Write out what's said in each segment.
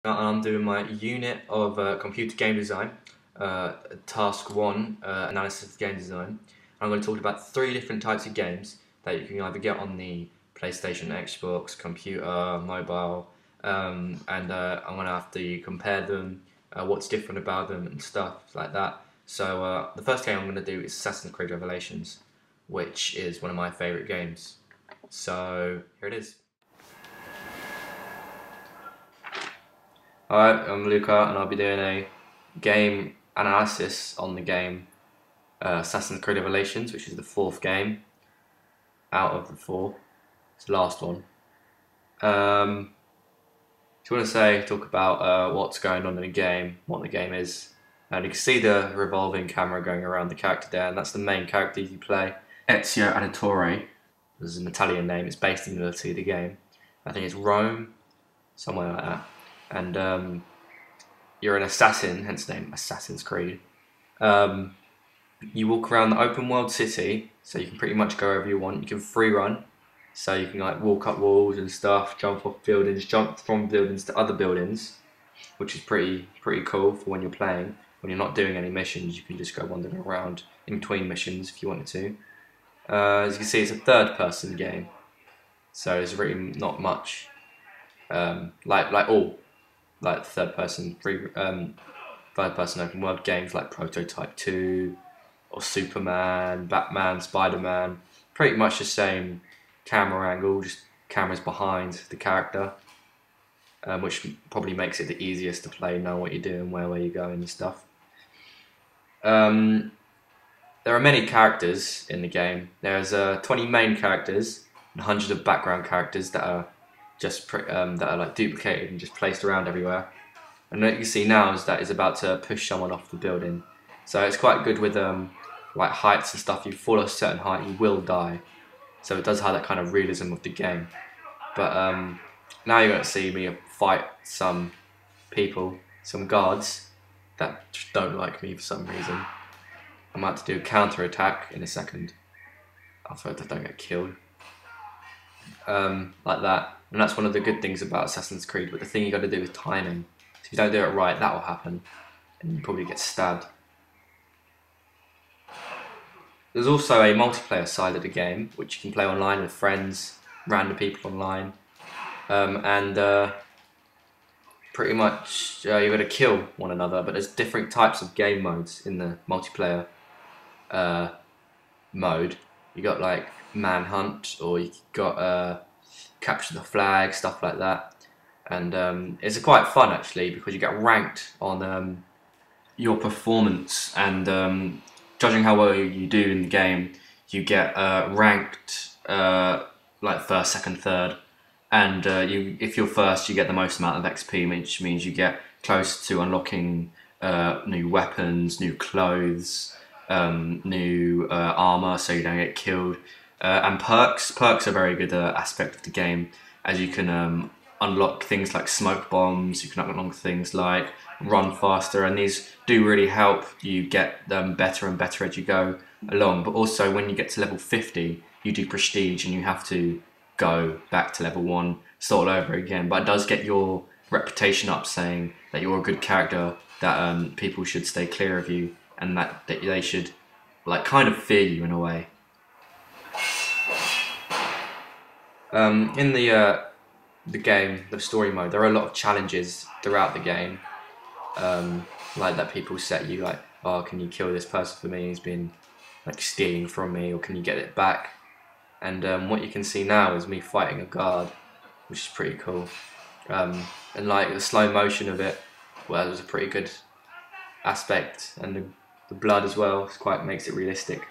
I'm doing my unit of computer game design, task 1, analysis of game design. I'm going to talk about 3 different types of games that you can either get on the PlayStation, Xbox, computer, mobile, and I'm going to have to compare them, what's different about them and stuff like that. So the first game I'm going to do is Assassin's Creed Revelations, which is one of my favourite games. So here it is. Alright, I'm Luca and I'll be doing a game analysis on the game Assassin's Creed Revelations, which is the 4th game out of the 4. It's the last one. Just want to talk about what's going on in the game, what the game is. And you can see the revolving camera going around the character there, and that's the main character you play. Ezio Auditore is an Italian name. It's based in Italy, the game. I think it's Rome, somewhere like that. And you're an assassin, hence the name Assassin's Creed. You walk around the open world city, so you can pretty much go wherever you want. You can free run, so you can like walk up walls and stuff, jump off buildings, jump from buildings to other buildings, which is pretty cool for when you're playing. When you're not doing any missions, you can just go wandering around in between missions if you wanted to. As you can see, it's a third-person game, so there's really not much like third-person open world games like Prototype 2 or Superman, Batman, Spider-Man. Pretty much the same camera angle, just cameras behind the character, which probably makes it the easiest to play, know what you're doing, where you're going and stuff. There are many characters in the game. There's 20 main characters and hundreds of background characters that are just like duplicated and just placed around everywhere. And what you can see now is that it's about to push someone off the building. So it's quite good with like heights and stuff. You fall a certain height, you will die. So it does have that kind of realism of the game. But now you're going to see me fight some people, some guards that just don't like me for some reason. I'm about to do a counter attack in a second. I hope I don't get killed. Like that. And that's one of the good things about Assassin's Creed, but the thing you got to do is timing. So if you don't do it right, that will happen, and you probably get stabbed. There's also a multiplayer side of the game, which you can play online with friends, random people online, and pretty much you're going to kill one another, but there's different types of game modes in the multiplayer mode. You got like manhunt, or you got capture the flag, stuff like that. And it's quite fun actually, because you get ranked on your performance, and judging how well you do in the game, you get ranked like first, second, third, and if you're first, you get the most amount of XP, which means you get close to unlocking new weapons, new clothes, new armor, so you don't get killed. And perks are a very good aspect of the game, as you can unlock things like smoke bombs, you can unlock things like run faster, and these do really help you get better and better as you go along. But also when you get to level 50, you do prestige and you have to go back to level 1, start all over again. But it does get your reputation up, saying that you're a good character, that people should stay clear of you, and that they should like kind of fear you in a way. In the game, the story mode, there are a lot of challenges throughout the game, like that people set you, like, oh, can you kill this person for me? He's been like stealing from me, or can you get it back? And what you can see now is me fighting a guard, which is pretty cool. And like the slow motion of it, well, it was a pretty good aspect, and the blood as well makes it realistic.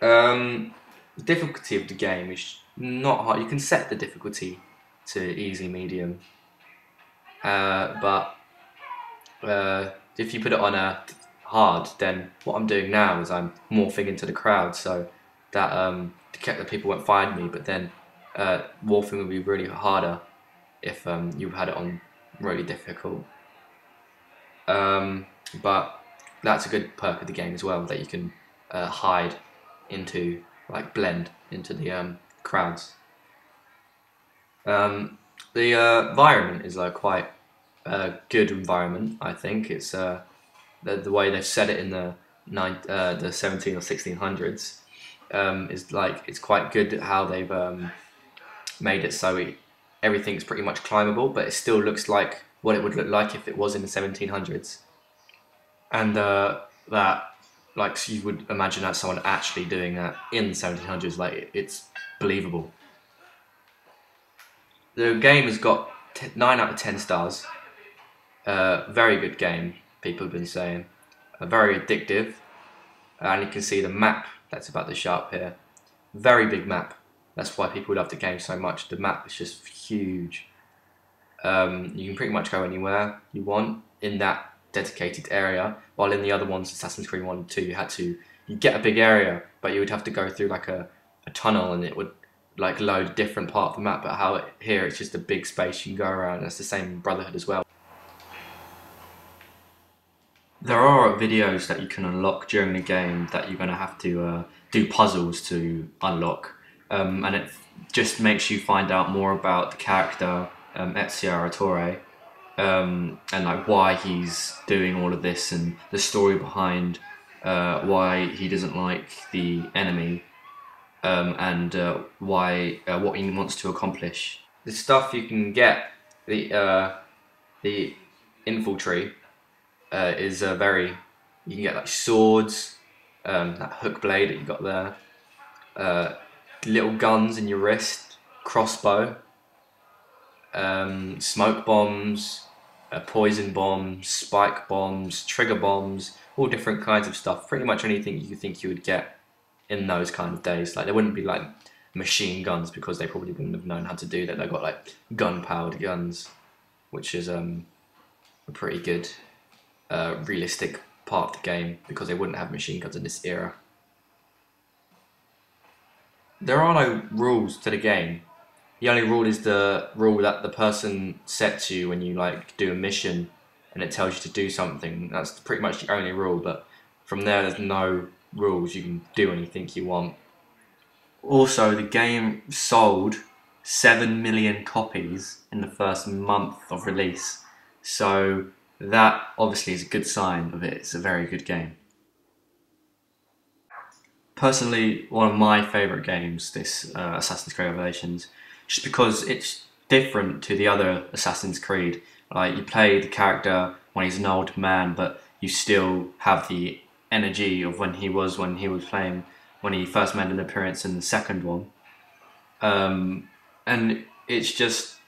The difficulty of the game is not hard. You can set the difficulty to easy, medium, but if you put it on a hard, then what I'm doing now is I'm morphing into the crowd, so that the people won't find me. But then morphing would be really harder if you had it on really difficult. But that's a good perk of the game as well, that you can hide into, like blend into the crowds. The environment is quite a good environment. I think it's the way they've set it in the 17 or 1600s is it's quite good how they've made it so everything's pretty much climbable, but it still looks like what it would look like if it was in the 1700s. And that, so you would imagine that someone actually doing that in the 1700s, it's believable. The game has got 9 out of 10 stars. Very good game, people have been saying. Very addictive, and you can see the map that's about to show up here. Very big map. That's why people love the game so much. The map is just huge. You can pretty much go anywhere you want in that dedicated area, while in the other ones, Assassin's Creed 1 and 2, you get a big area, but you would have to go through a tunnel, and it would load a different part of the map. But here it's just a big space you can go around. That's the same in Brotherhood as well. There are videos that you can unlock during the game that you're going to have to do puzzles to unlock, and it just makes you find out more about the character Ezio Auditore, and why he's doing all of this, and the story behind why he doesn't like the enemy, and what he wants to accomplish. The stuff you can get, the infantry. Is you can get swords, that hook blade that you got there, little guns in your wrist, crossbow, smoke bombs, poison bombs, spike bombs, trigger bombs, all different kinds of stuff. Pretty much anything you think you would get in those kind of days. There wouldn't be machine guns, because they probably wouldn't have known how to do that. They've got gun-powered guns, which is a pretty good realistic part of the game, because they wouldn't have machine guns in this era. There are no rules to the game. The only rule is the rule that the person sets you when you do a mission and it tells you to do something. That's pretty much the only rule, but from there's no rules. You can do anything you want. Also, the game sold 7 million copies in the first month of release, so that obviously is a good sign of it. It's a very good game. Personally, one of my favourite games, this Assassin's Creed Revelations, just because it's different to the other Assassin's Creed. You play the character when he's an old man, but you still have the energy of when he was playing, when he first made an appearance in the second one. And it's just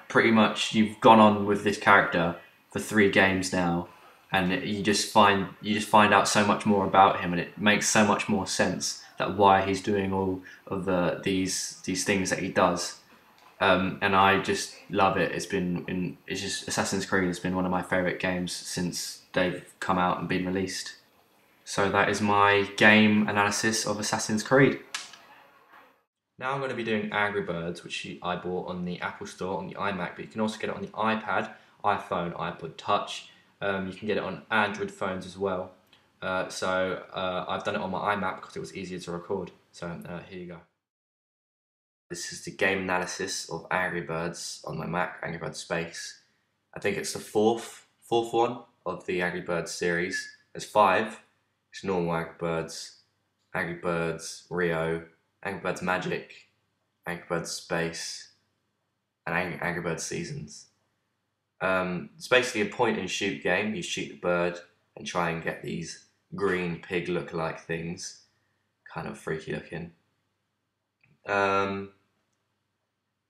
pretty much, you've gone on with this character for 3 games now, and you just find out so much more about him, and it makes so much more sense that why he's doing all of these things that he does. And I just love it. Assassin's Creed has been one of my favourite games since they've come out and been released. So that is my game analysis of Assassin's Creed. Now I'm going to be doing Angry Birds, which I bought on the Apple Store on the iMac, but you can also get it on the iPad, iPhone, iPod Touch. You can get it on Android phones as well. So I've done it on my iMac because it was easier to record. So here you go. This is the game analysis of Angry Birds on my Mac, Angry Birds Space. I think it's the fourth one of the Angry Birds series. There's 5. It's normal Angry Birds Rio, Angry Birds Magic, Angry Birds Space, and Angry Birds Seasons. It's basically a point and shoot game. You shoot the bird and try and get these green pig look-alike things, kind of freaky looking. The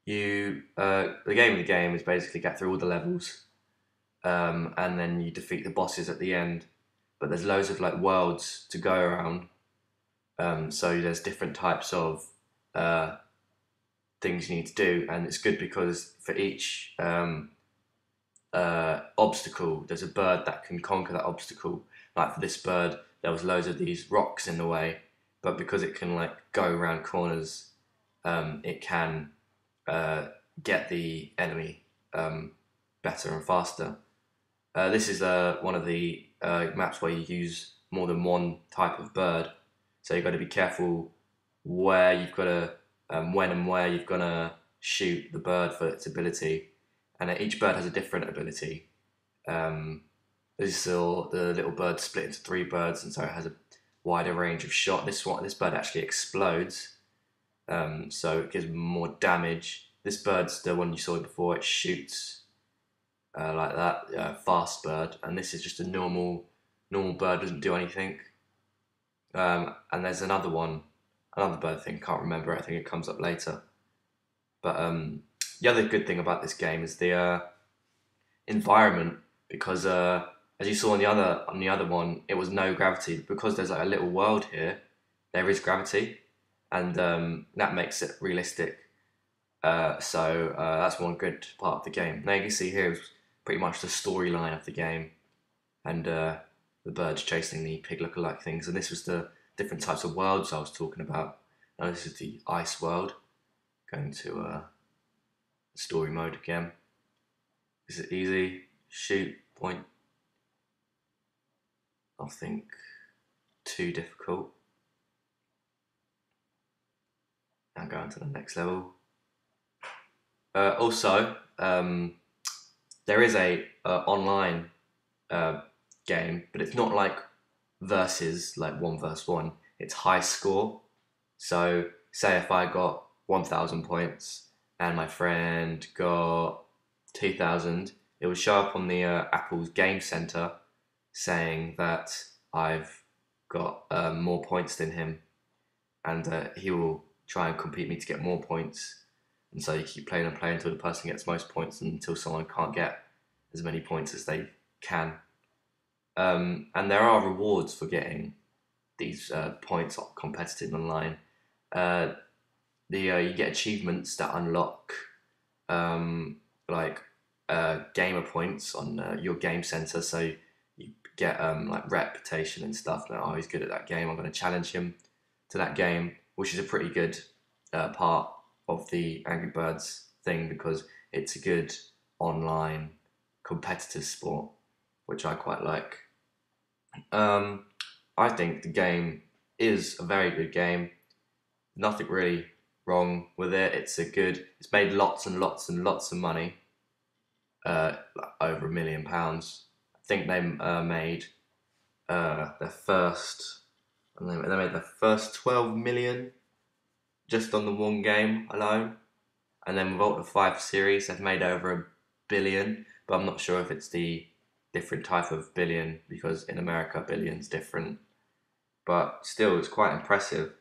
game of the game is basically get through all the levels, and then you defeat the bosses at the end. But there's loads of worlds to go around, so there's different types of things you need to do, and it's good because for each obstacle, there's a bird that can conquer that obstacle. Like for this bird, there was loads of these rocks in the way, but because it can go around corners, it can get the enemy better and faster. This is one of the maps where you use more than one type of bird, so you've got to be careful where you've got to when and where you've got to shoot the bird for its ability, and each bird has a different ability. The little bird split into 3 birds, and so it has a wider range of shot. This bird actually explodes, so it gives more damage. This bird's the one you saw before. It shoots like that, fast bird, and this is just a normal bird, doesn't do anything. And there's another bird thing. Can't remember. I think it comes up later. But the other good thing about this game is the environment, because as you saw on the other one, it was no gravity. Because there's like a little world here, there is gravity, and that makes it realistic. So that's one good part of the game. Now you can see here is pretty much the storyline of the game, and the birds chasing the pig lookalike things. And this was the different types of worlds I was talking about. Now this is the ice world. Going to story mode again. Is it easy? Shoot, point. Nothing too difficult. Now going to the next level. Also, there is a online game, but it's not like versus, like 1 versus 1. It's high score. So say if I got 1,000 points and my friend got 2,000, it would show up on the Apple's Game Center saying that I've got more points than him, and he will try and compete me to get more points. And so you keep playing and playing until the person gets most points, until someone can't get as many points as they can. And there are rewards for getting these points competitive online. You get achievements that unlock gamer points on your game center, so you get like reputation and stuff. Now, oh, he's good at that game, I'm going to challenge him to that game, which is a pretty good part of the Angry Birds thing, because it's a good online competitive sport, which I quite like. I think the game is a very good game. Nothing really wrong with it. It's it's made lots and lots and lots of money, over £1 million. I think they made their first 12 million just on the one game alone, and then with Ultra 5 series they've made over £1 billion, but I'm not sure if it's the different type of billion, because in America billion's different. But still, it's quite impressive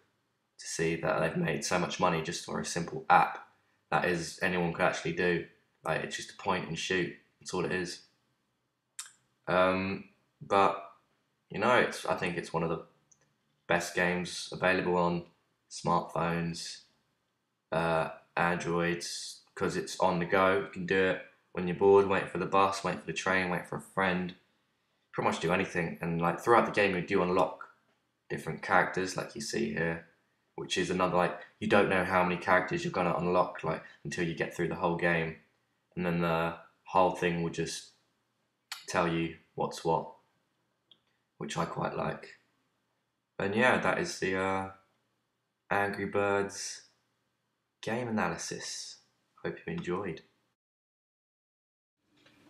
to see that they've made so much money just for a simple app that is anyone could actually do. Like, it's just a point and shoot. That's all it is. But you know, I think it's one of the best games available on smartphones, Androids, because it's on the go. You can do it when you're bored, waiting for the bus, waiting for the train, waiting for a friend. Pretty much do anything. And like throughout the game, you do unlock different characters, like you see here, which is another, like, you don't know how many characters you're gonna unlock like until you get through the whole game, and then the whole thing will just tell you what's what, which I quite like. And yeah, that is the Angry Birds game analysis. Hope you enjoyed.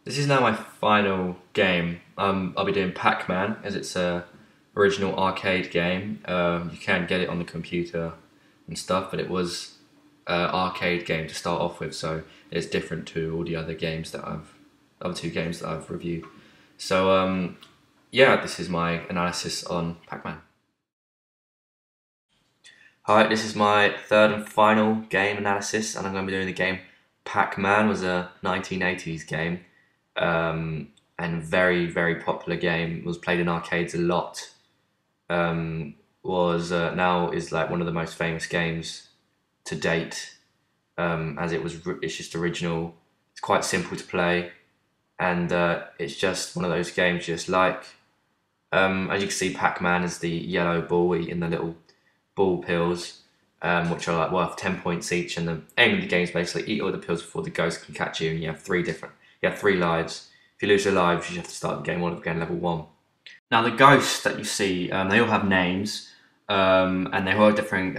This is now my final game. I'll be doing Pac-Man, as it's a original arcade game. You can get it on the computer and stuff, but it was an arcade game to start off with, so it's different to all the other games that other 2 games that I've reviewed. So yeah, this is my analysis on Pac-Man. Alright, this is my 3rd and final game analysis, and I'm going to be doing the game Pac-Man. Was a 1980s game, and very, very popular game. Was played in arcades a lot. Now is like one of the most famous games to date, as it's just original. It's quite simple to play, and it's just one of those games you just like. As you can see, Pac-Man is the yellow ball eating the little ball pills, which are like worth 10 points each, and the aim of the game is basically eat all the pills before the ghost can catch you, and you have 3 lives. If you lose your lives, you have to start the game all again, level 1. Now the ghosts that you see, they all have names, and they all have different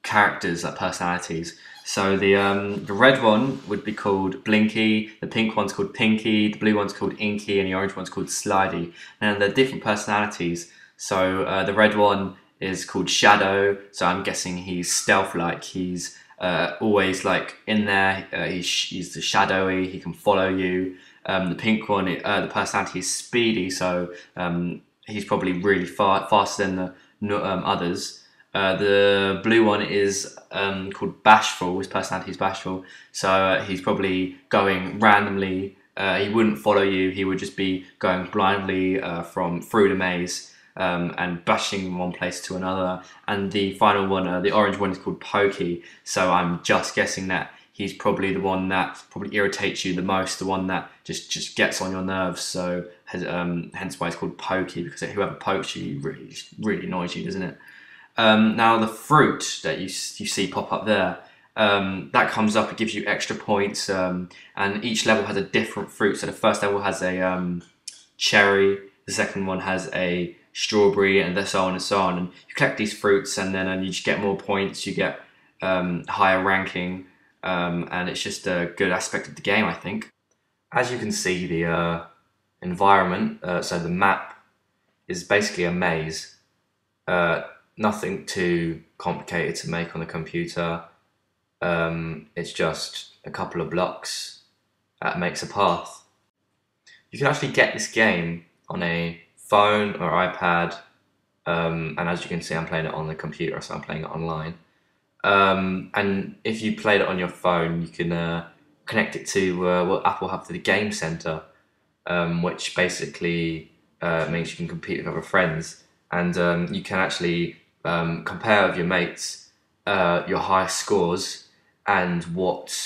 characters, like personalities. So the red one would be called Blinky, the pink one's called Pinky, the blue one's called Inky, and the orange one's called Slidey. And they're different personalities. So the red one is called Shadow. So I'm guessing he's stealth-like. He's always like in there. He's the shadowy. He can follow you. The pink one, the personality is Speedy. So he's probably really faster than the others. The blue one is called Bashful. His personality is Bashful, so he's probably going randomly. He wouldn't follow you. He would just be going blindly through the maze and bashing from one place to another. And the final one, the orange one, is called Pokey. So I'm just guessing that he's probably the one that probably irritates you the most, the one that just gets on your nerves. So hence why it's called Pokey, because whoever pokes you really annoys you, doesn't it? Now the fruit that you see pop up there, that comes up, it gives you extra points, and each level has a different fruit. So the first level has a cherry, the second one has a strawberry, and so on and so on. And you collect these fruits, and then you just get more points, you get higher ranking, and it's just a good aspect of the game, I think. As you can see, the environment, so the map, is basically a maze. Nothing too complicated to make on the computer. It's just a couple of blocks that makes a path. You can actually get this game on a phone or iPad, and as you can see, I'm playing it on the computer, so I'm playing it online. And if you played it on your phone, you can connect it to what Apple have to the Game Center, which basically means you can compete with other friends, and you can actually compare with your mates your highest scores and what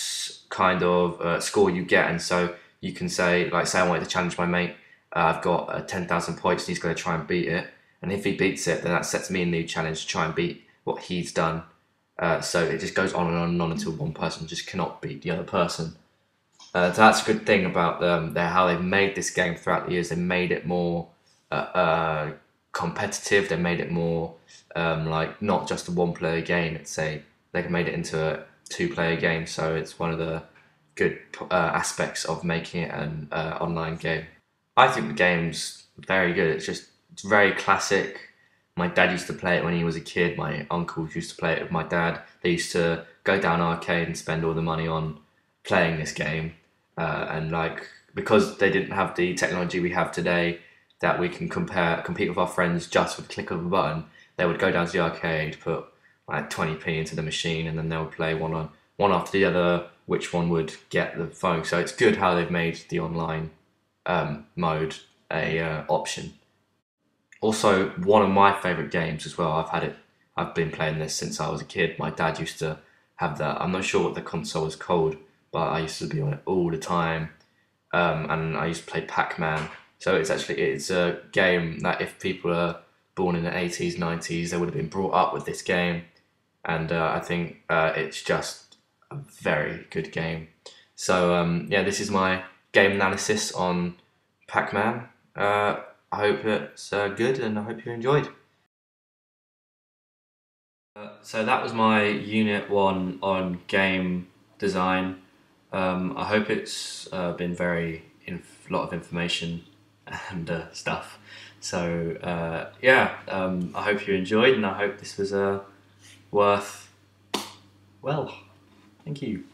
kind of score you get. And so you can say, like, say I wanted to challenge my mate, I've got 10,000 points and he's going to try and beat it, and if he beats it, then that sets me a new challenge to try and beat what he's done. So it just goes on and on and on until one person just cannot beat the other person. So that's a good thing about how they've made this game throughout the years. They made it more competitive. They made it more like not just a one-player game. They made it into a two-player game. So it's one of the good aspects of making it an online game. I think the game's very good. It's very classic. My dad used to play it when he was a kid. My uncles used to play it with my dad. They used to go down arcade and spend all the money on playing this game. And like, because they didn't have the technology we have today, that we can compete with our friends just with the click of a button, they would go down to the arcade, put like 20p into the machine, and then they would play one after the other, which one would get the phone. So it's good how they've made the online mode a option. Also, one of my favourite games as well. I've been playing this since I was a kid. My dad used to have that. I'm not sure what the console was called, but I used to be on it all the time, and I used to play Pac-Man. So it's a game that if people are born in the 80s, 90s, they would have been brought up with this game, and I think it's just a very good game. So yeah, this is my game analysis on Pac-Man. I hope it's good, and I hope you enjoyed. So that was my Unit 1 on game design. I hope it's been a lot of information and stuff. So yeah, I hope you enjoyed, and I hope this was worth, well, thank you.